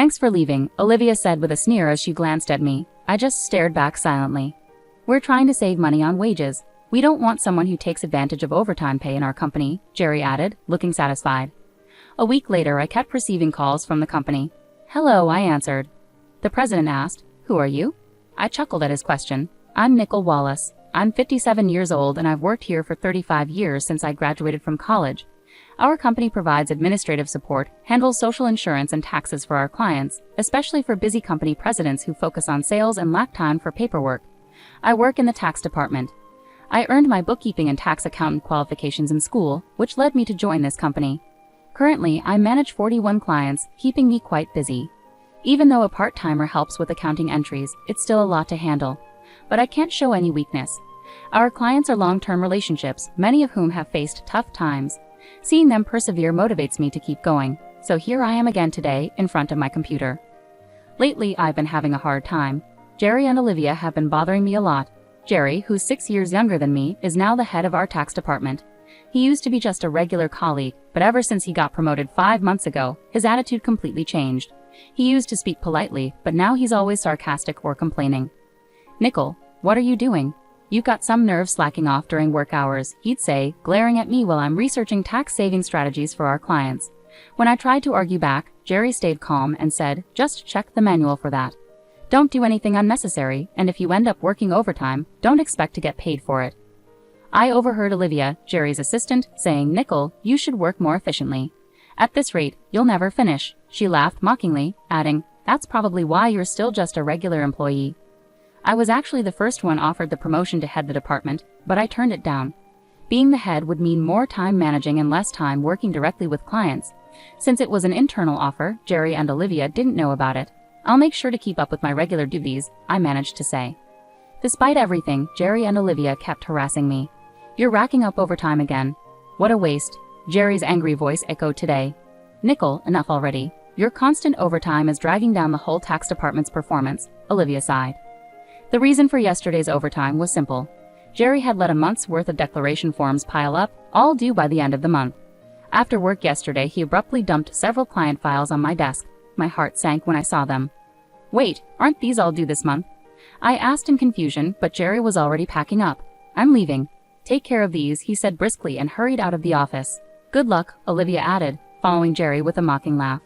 Thanks for leaving, Olivia said with a sneer as she glanced at me. I just stared back silently. We're trying to save money on wages. We don't want someone who takes advantage of overtime pay in our company, Jerry added, looking satisfied. A week later, I kept receiving calls from the company. Hello, I answered. The president asked, Who are you? I chuckled at his question. I'm Nicole Wallace. I'm 57 years old and I've worked here for 35 years since I graduated from college. Our company provides administrative support, handles social insurance and taxes for our clients, especially for busy company presidents who focus on sales and lack time for paperwork. I work in the tax department. I earned my bookkeeping and tax accountant qualifications in school, which led me to join this company. Currently, I manage 41 clients, keeping me quite busy. Even though a part-timer helps with accounting entries, it's still a lot to handle. But I can't show any weakness. Our clients are long-term relationships, many of whom have faced tough times. Seeing them persevere motivates me to keep going, so here I am again today, in front of my computer. Lately, I've been having a hard time. Jerry and Olivia have been bothering me a lot. Jerry, who's 6 years younger than me, is now the head of our tax department. He used to be just a regular colleague, but ever since he got promoted 5 months ago, his attitude completely changed. He used to speak politely, but now he's always sarcastic or complaining. Nicole, what are you doing? You've got some nerve slacking off during work hours, he'd say, glaring at me while I'm researching tax-saving strategies for our clients. When I tried to argue back, Jerry stayed calm and said, Just check the manual for that. Don't do anything unnecessary, and if you end up working overtime, don't expect to get paid for it. I overheard Olivia, Jerry's assistant, saying, Nicole, you should work more efficiently. At this rate, you'll never finish. She laughed mockingly, adding, That's probably why you're still just a regular employee. I was actually the first one offered the promotion to head the department, but I turned it down. Being the head would mean more time managing and less time working directly with clients. Since it was an internal offer, Jerry and Olivia didn't know about it. I'll make sure to keep up with my regular duties, I managed to say. Despite everything, Jerry and Olivia kept harassing me. You're racking up overtime again. What a waste, Jerry's angry voice echoed today. Nicole, enough already. Your constant overtime is dragging down the whole tax department's performance, Olivia sighed. The reason for yesterday's overtime was simple. Jerry had let a month's worth of declaration forms pile up, all due by the end of the month. After work yesterday, he abruptly dumped several client files on my desk. My heart sank when I saw them. Wait, aren't these all due this month? I asked in confusion, but Jerry was already packing up. I'm leaving. Take care of these, he said briskly and hurried out of the office. Good luck, Olivia added, following Jerry with a mocking laugh.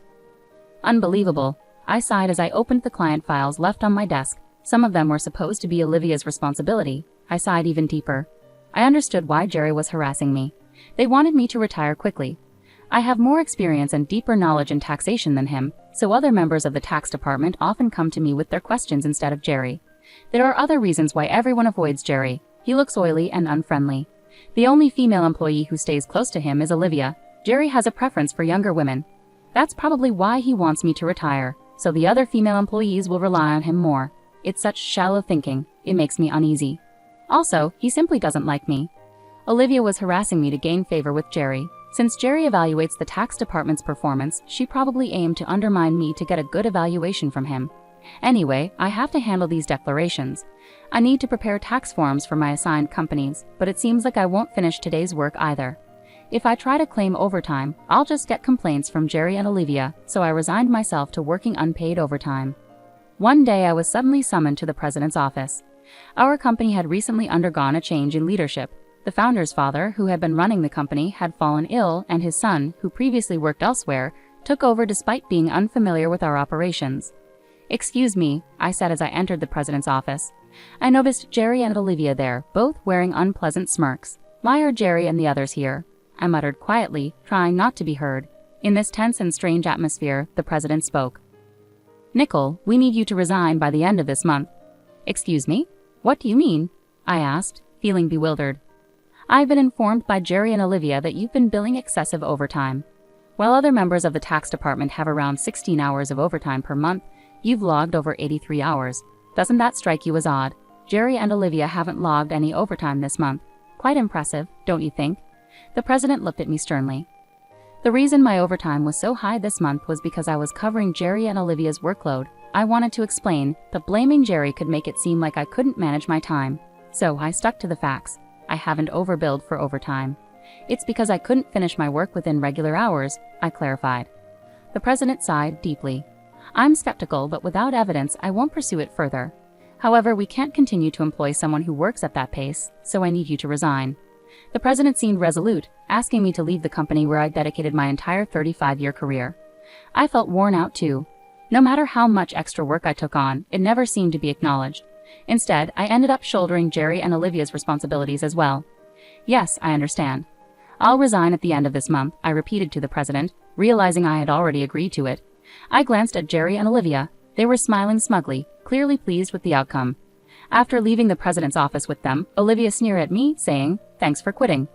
Unbelievable. I sighed as I opened the client files left on my desk. Some of them were supposed to be Olivia's responsibility. I sighed even deeper. I understood why Jerry was harassing me. They wanted me to retire quickly. I have more experience and deeper knowledge in taxation than him, so other members of the tax department often come to me with their questions instead of Jerry. There are other reasons why everyone avoids Jerry. He looks oily and unfriendly. The only female employee who stays close to him is Olivia. Jerry has a preference for younger women. That's probably why he wants me to retire, so the other female employees will rely on him more. It's such shallow thinking, it makes me uneasy. Also, he simply doesn't like me. Olivia was harassing me to gain favor with Jerry. Since Jerry evaluates the tax department's performance, she probably aimed to undermine me to get a good evaluation from him. Anyway, I have to handle these declarations. I need to prepare tax forms for my assigned companies, but it seems like I won't finish today's work either. If I try to claim overtime, I'll just get complaints from Jerry and Olivia, so I resigned myself to working unpaid overtime. One day I was suddenly summoned to the president's office. Our company had recently undergone a change in leadership. The founder's father, who had been running the company, had fallen ill, and his son, who previously worked elsewhere, took over despite being unfamiliar with our operations. Excuse me, I said as I entered the president's office. I noticed Jerry and Olivia there, both wearing unpleasant smirks. Why are Jerry and the others here? I muttered quietly, trying not to be heard. In this tense and strange atmosphere, the president spoke. Nicole, we need you to resign by the end of this month. Excuse me? What do you mean? I asked, feeling bewildered. I've been informed by Jerry and Olivia that you've been billing excessive overtime. While other members of the tax department have around 16 hours of overtime per month, you've logged over 83 hours. Doesn't that strike you as odd? Jerry and Olivia haven't logged any overtime this month. Quite impressive, don't you think? The president looked at me sternly. The reason my overtime was so high this month was because I was covering Jerry and Olivia's workload. I wanted to explain, but blaming Jerry could make it seem like I couldn't manage my time. So I stuck to the facts. I haven't overbilled for overtime. It's because I couldn't finish my work within regular hours, I clarified. The president sighed deeply. I'm skeptical, but without evidence, I won't pursue it further. However, we can't continue to employ someone who works at that pace, so I need you to resign. The president seemed resolute, asking me to leave the company where I'd dedicated my entire 35-year career. I felt worn out too. No matter how much extra work I took on, it never seemed to be acknowledged. Instead, I ended up shouldering Jerry and Olivia's responsibilities as well. Yes, I understand. I'll resign at the end of this month, I repeated to the president, realizing I had already agreed to it. I glanced at Jerry and Olivia. They were smiling smugly, clearly pleased with the outcome. After leaving the president's office with them, Olivia sneered at me, saying, "Thanks for quitting."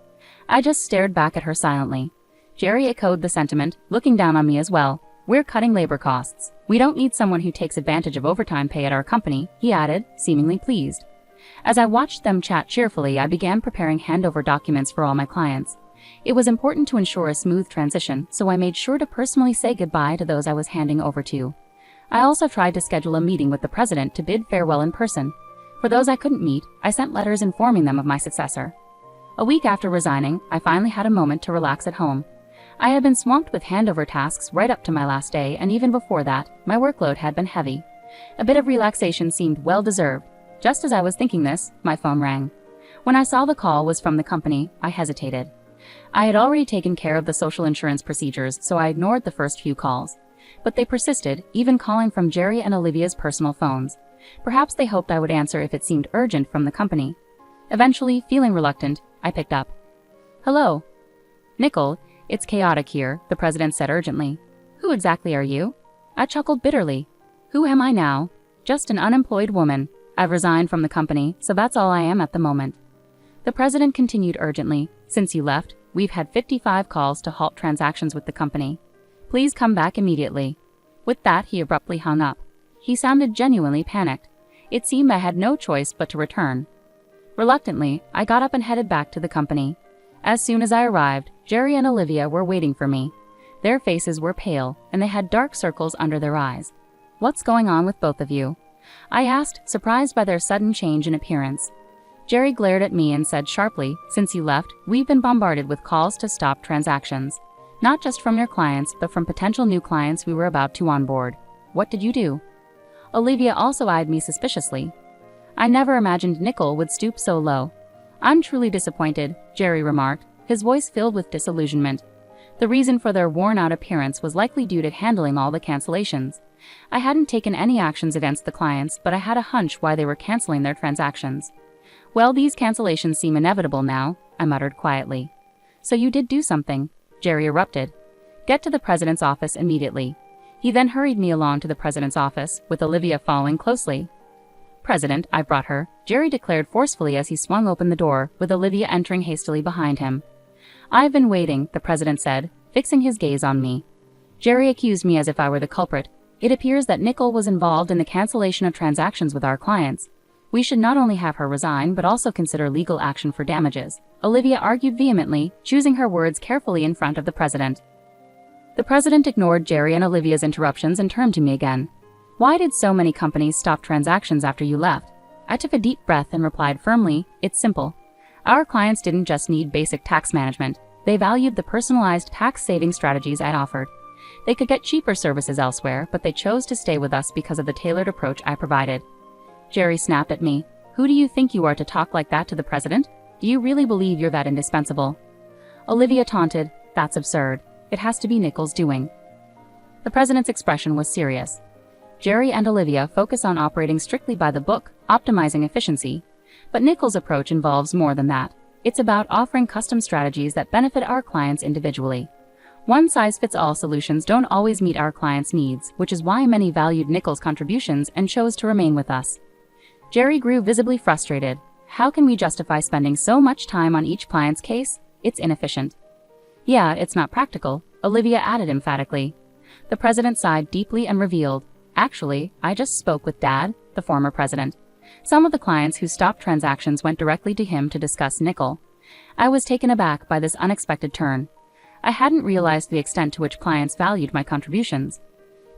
I just stared back at her silently. Jerry echoed the sentiment, looking down on me as well. "We're cutting labor costs. We don't need someone who takes advantage of overtime pay at our company," he added, seemingly pleased. As I watched them chat cheerfully, I began preparing handover documents for all my clients. It was important to ensure a smooth transition, so I made sure to personally say goodbye to those I was handing over to. I also tried to schedule a meeting with the president to bid farewell in person. For those I couldn't meet, I sent letters informing them of my successor. A week after resigning, I finally had a moment to relax at home. I had been swamped with handover tasks right up to my last day, and even before that, my workload had been heavy. A bit of relaxation seemed well-deserved. Just as I was thinking this, my phone rang. When I saw the call was from the company, I hesitated. I had already taken care of the social insurance procedures, so I ignored the first few calls. But they persisted, even calling from Jerry and Olivia's personal phones. Perhaps they hoped I would answer if it seemed urgent from the company. Eventually, feeling reluctant, I picked up. "Hello. Nicole, it's chaotic here," the president said urgently. "Who exactly are you?" I chuckled bitterly. "Who am I now? Just an unemployed woman. I've resigned from the company, so that's all I am at the moment." The president continued urgently, "Since you left, we've had 55 calls to halt transactions with the company. Please come back immediately." With that, he abruptly hung up. He sounded genuinely panicked. It seemed I had no choice but to return. Reluctantly, I got up and headed back to the company. As soon as I arrived, Jerry and Olivia were waiting for me. Their faces were pale, and they had dark circles under their eyes. "What's going on with both of you?" I asked, surprised by their sudden change in appearance. Jerry glared at me and said sharply, "Since you left, we've been bombarded with calls to stop transactions. Not just from your clients, but from potential new clients we were about to onboard. What did you do?" Olivia also eyed me suspiciously. "I never imagined Nicole would stoop so low." "I'm truly disappointed," Jerry remarked, his voice filled with disillusionment. The reason for their worn-out appearance was likely due to handling all the cancellations. I hadn't taken any actions against the clients, but I had a hunch why they were canceling their transactions. "Well, these cancellations seem inevitable now," I muttered quietly. "So you did do something," Jerry erupted. "Get to the president's office immediately." He then hurried me along to the president's office, with Olivia following closely. "President, I brought her," Jerry declared forcefully as he swung open the door, with Olivia entering hastily behind him. "I've been waiting," the president said, fixing his gaze on me. Jerry accused me as if I were the culprit. "It appears that Nicole was involved in the cancellation of transactions with our clients. We should not only have her resign, but also consider legal action for damages," Olivia argued vehemently, choosing her words carefully in front of the president. The president ignored Jerry and Olivia's interruptions and turned to me again. "Why did so many companies stop transactions after you left?" I took a deep breath and replied firmly, "It's simple. Our clients didn't just need basic tax management. They valued the personalized tax-saving strategies I offered. They could get cheaper services elsewhere, but they chose to stay with us because of the tailored approach I provided." Jerry snapped at me. "Who do you think you are to talk like that to the president? Do you really believe you're that indispensable?" Olivia taunted, "That's absurd. It has to be Nicole's doing." The president's expression was serious. Jerry and Olivia focus on operating strictly by the book, optimizing efficiency. But Nicole's approach involves more than that. It's about offering custom strategies that benefit our clients individually. One-size-fits-all solutions don't always meet our clients' needs, which is why many valued Nicole's contributions and chose to remain with us. Jerry grew visibly frustrated. "How can we justify spending so much time on each client's case? It's inefficient." "Yeah, it's not practical," Olivia added emphatically. The president sighed deeply and revealed, "Actually, I just spoke with Dad, the former president. Some of the clients who stopped transactions went directly to him to discuss Nicole." I was taken aback by this unexpected turn. I hadn't realized the extent to which clients valued my contributions.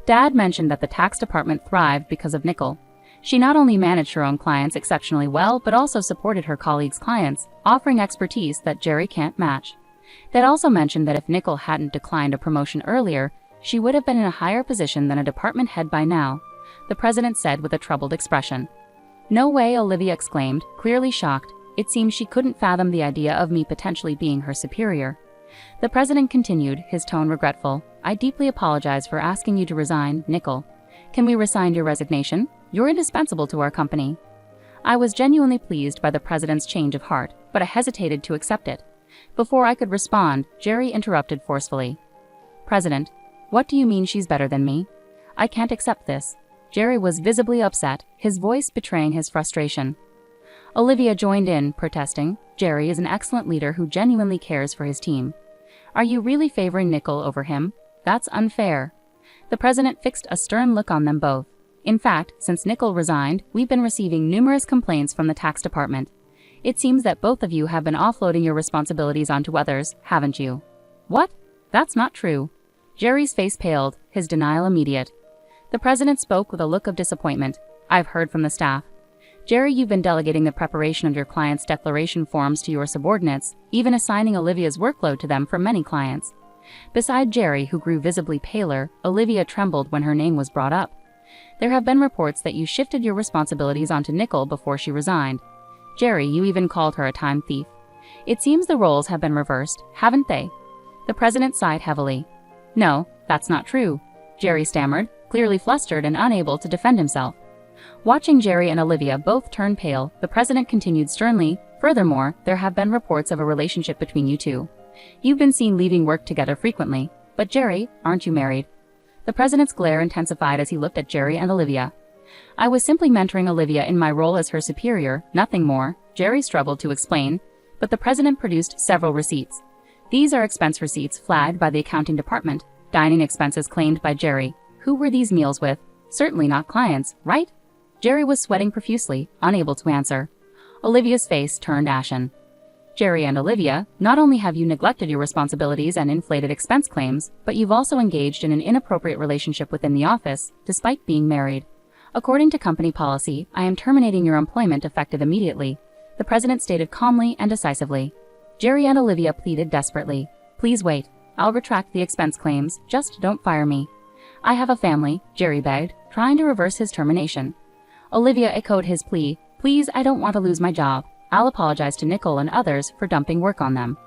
Dad mentioned that the tax department thrived because of Nicole. She not only managed her own clients exceptionally well, but also supported her colleagues' clients, offering expertise that Jerry can't match. Dad also mentioned that if Nicole hadn't declined a promotion earlier, She would have been in a higher position than a department head by now, the president said with a troubled expression. No way, Olivia exclaimed, clearly shocked. It seemed she couldn't fathom the idea of me potentially being her superior. The president continued, his tone regretful. I deeply apologize for asking you to resign, Nicole. Can we rescind your resignation? You're indispensable to our company. I was genuinely pleased by the president's change of heart, but I hesitated to accept it. Before I could respond, Jerry interrupted forcefully. President, what do you mean she's better than me? I can't accept this. Jerry was visibly upset, his voice betraying his frustration. Olivia joined in, protesting. Jerry is an excellent leader who genuinely cares for his team. Are you really favoring Nicole over him? That's unfair. The president fixed a stern look on them both. In fact, since Nicole resigned, we've been receiving numerous complaints from the tax department. It seems that both of you have been offloading your responsibilities onto others, haven't you? What? That's not true. Jerry's face paled, his denial immediate. The president spoke with a look of disappointment. I've heard from the staff. Jerry, you've been delegating the preparation of your clients' declaration forms to your subordinates, even assigning Olivia's workload to them for many clients. Beside Jerry, who grew visibly paler, Olivia trembled when her name was brought up. There have been reports that you shifted your responsibilities onto Nicole before she resigned. Jerry, you even called her a time thief. It seems the roles have been reversed, haven't they? The president sighed heavily. No, that's not true, Jerry stammered, clearly flustered and unable to defend himself. Watching Jerry and Olivia both turn pale, the president continued sternly, furthermore, there have been reports of a relationship between you two. You've been seen leaving work together frequently. But Jerry, aren't you married? The president's glare intensified as he looked at Jerry and Olivia. I was simply mentoring Olivia in my role as her superior, nothing more, Jerry struggled to explain, but the president produced several receipts. These are expense receipts flagged by the accounting department, dining expenses claimed by Jerry. Who were these meals with? Certainly not clients, right? Jerry was sweating profusely, unable to answer. Olivia's face turned ashen. Jerry and Olivia, not only have you neglected your responsibilities and inflated expense claims, but you've also engaged in an inappropriate relationship within the office, despite being married. According to company policy, I am terminating your employment effective immediately, the president stated calmly and decisively. Jerry and Olivia pleaded desperately. Please wait. I'll retract the expense claims, just don't fire me. I have a family, Jerry begged, trying to reverse his termination. Olivia echoed his plea. Please, I don't want to lose my job. I'll apologize to Nicole and others for dumping work on them.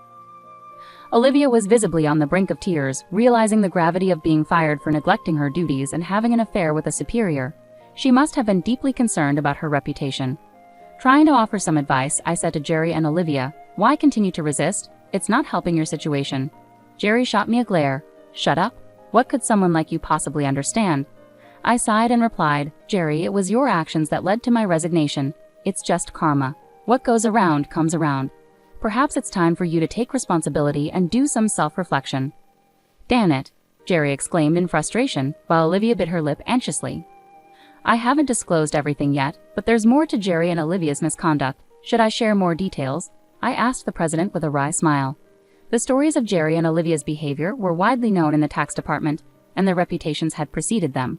Olivia was visibly on the brink of tears, realizing the gravity of being fired for neglecting her duties and having an affair with a superior. She must have been deeply concerned about her reputation. Trying to offer some advice, I said to Jerry and Olivia, why continue to resist? It's not helping your situation. Jerry shot me a glare. Shut up? What could someone like you possibly understand? I sighed and replied, Jerry, it was your actions that led to my resignation. It's just karma. What goes around comes around. Perhaps it's time for you to take responsibility and do some self-reflection. Damn it, Jerry exclaimed in frustration, while Olivia bit her lip anxiously. I haven't disclosed everything yet, but there's more to Jerry and Olivia's misconduct. Should I share more details? I asked the president with a wry smile. The stories of Jerry and Olivia's behavior were widely known in the tax department, and their reputations had preceded them.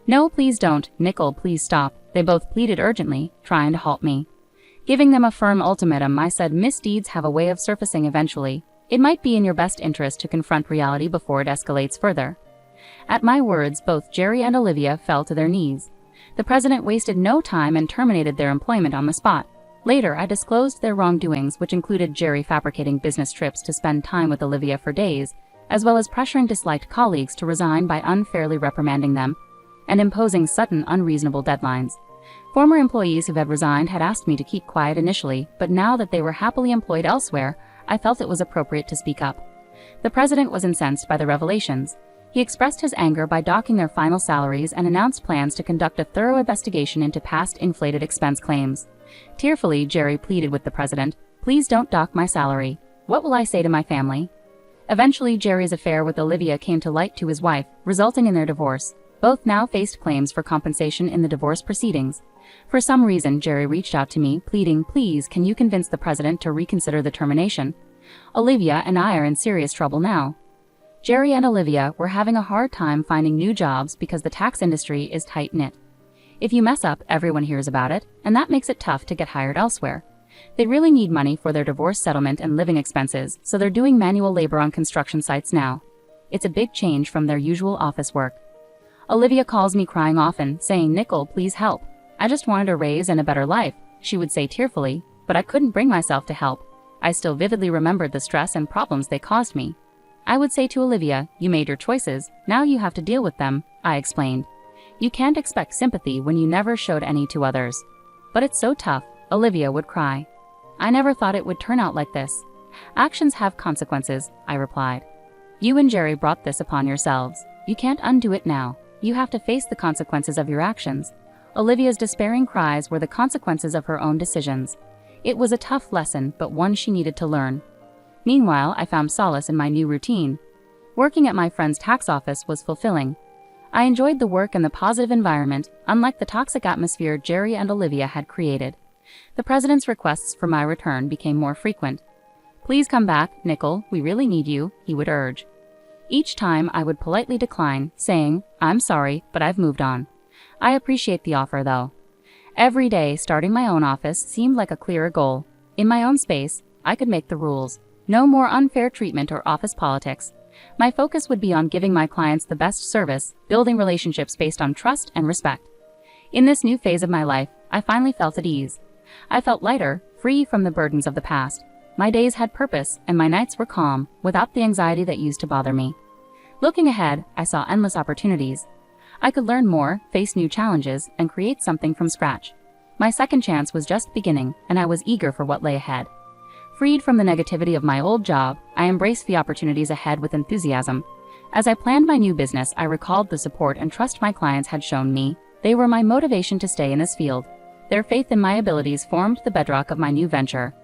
No, please don't, Nicole, please stop, they both pleaded urgently, trying to halt me. Giving them a firm ultimatum, I said misdeeds have a way of surfacing eventually. It might be in your best interest to confront reality before it escalates further. At my words, both Jerry and Olivia fell to their knees. The president wasted no time and terminated their employment on the spot. Later, I disclosed their wrongdoings, which included Jerry fabricating business trips to spend time with Olivia for days, as well as pressuring disliked colleagues to resign by unfairly reprimanding them and imposing sudden, unreasonable deadlines. Former employees who had resigned had asked me to keep quiet initially, but now that they were happily employed elsewhere, I felt it was appropriate to speak up. The president was incensed by the revelations. He expressed his anger by docking their final salaries and announced plans to conduct a thorough investigation into past inflated expense claims. Tearfully, Jerry pleaded with the president, please don't dock my salary. What will I say to my family? Eventually, Jerry's affair with Olivia came to light to his wife, resulting in their divorce. Both now faced claims for compensation in the divorce proceedings. For some reason, Jerry reached out to me, pleading, please, can you convince the president to reconsider the termination? Olivia and I are in serious trouble now. Jerry and Olivia were having a hard time finding new jobs because the tax industry is tight-knit. If you mess up, everyone hears about it, and that makes it tough to get hired elsewhere. They really need money for their divorce settlement and living expenses, so they're doing manual labor on construction sites now. It's a big change from their usual office work. Olivia calls me crying often, saying, "Nicole, please help. I just wanted a raise and a better life," she would say tearfully, but I couldn't bring myself to help. I still vividly remembered the stress and problems they caused me. I would say to Olivia, "You made your choices, now you have to deal with them," I explained. "You can't expect sympathy when you never showed any to others." "But it's so tough," Olivia would cry. "I never thought it would turn out like this." "Actions have consequences," I replied. "You and Jerry brought this upon yourselves. You can't undo it now. You have to face the consequences of your actions." Olivia's despairing cries were the consequences of her own decisions. It was a tough lesson, but one she needed to learn. Meanwhile, I found solace in my new routine. Working at my friend's tax office was fulfilling. I enjoyed the work and the positive environment, unlike the toxic atmosphere Jerry and Olivia had created. The president's requests for my return became more frequent. "Please come back, Nicole, we really need you," he would urge. Each time I would politely decline, saying, "I'm sorry, but I've moved on." I appreciate the offer though. Every day, starting my own office seemed like a clearer goal. In my own space, I could make the rules. No more unfair treatment or office politics. My focus would be on giving my clients the best service, building relationships based on trust and respect. In this new phase of my life, I finally felt at ease. I felt lighter, free from the burdens of the past. My days had purpose, and my nights were calm, without the anxiety that used to bother me. Looking ahead, I saw endless opportunities. I could learn more, face new challenges, and create something from scratch. My second chance was just beginning, and I was eager for what lay ahead. Freed from the negativity of my old job, I embraced the opportunities ahead with enthusiasm. As I planned my new business, I recalled the support and trust my clients had shown me. They were my motivation to stay in this field. Their faith in my abilities formed the bedrock of my new venture.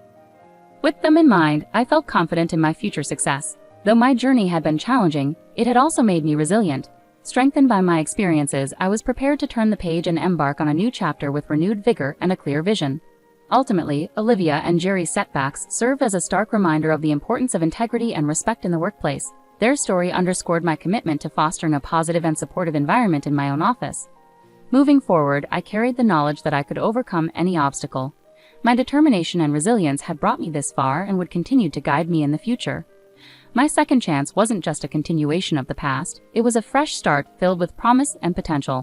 With them in mind, I felt confident in my future success. Though my journey had been challenging, it had also made me resilient. Strengthened by my experiences, I was prepared to turn the page and embark on a new chapter with renewed vigor and a clear vision. Ultimately, Olivia and Jerry's setbacks served as a stark reminder of the importance of integrity and respect in the workplace. Their story underscored my commitment to fostering a positive and supportive environment in my own office. Moving forward, I carried the knowledge that I could overcome any obstacle. My determination and resilience had brought me this far and would continue to guide me in the future. My second chance wasn't just a continuation of the past, it was a fresh start filled with promise and potential.